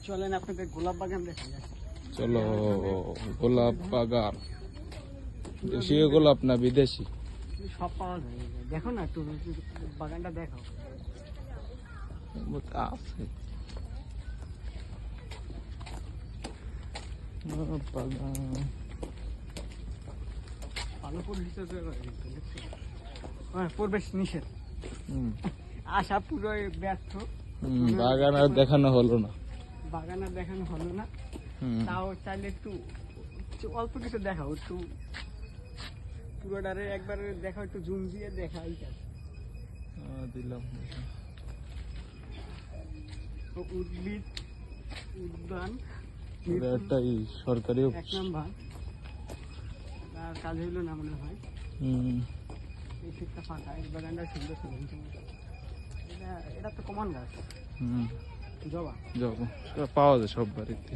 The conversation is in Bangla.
চলেন আপনাদের গোলাপ বাগান দেখা যায়। চলো, গোলাপ বাগান। দেশীয় গোলাপ না বিদেশি? সব পাওয়া যায়, দেখো না একটু বাগানটা দেখো। আছে বাগান, ভালো পরিচিত পরিবেশ নিষেধ। আশা পুরোই ব্যর্থ। বাগান আর দেখানো হলো না। বাগান আর দেখানো হলো না। তাও চাইলে একটু অল্প কিছু দেখাও, একটু পুরোটারে একবার দেখাও, একটু জুম দিয়ে দেখা। দিলাম উদ্ভিদ উদ্যান একটাই সরকারি এক নাম্বার। আর কাজ হইলো না মনে হয়। এই শীতটা ফাঁকা, এই বাগানটা সুন্দর সুন্দর। এটা তো কমন গাছ, জবা। জবা পাওয়া যায় সব বাড়িতে।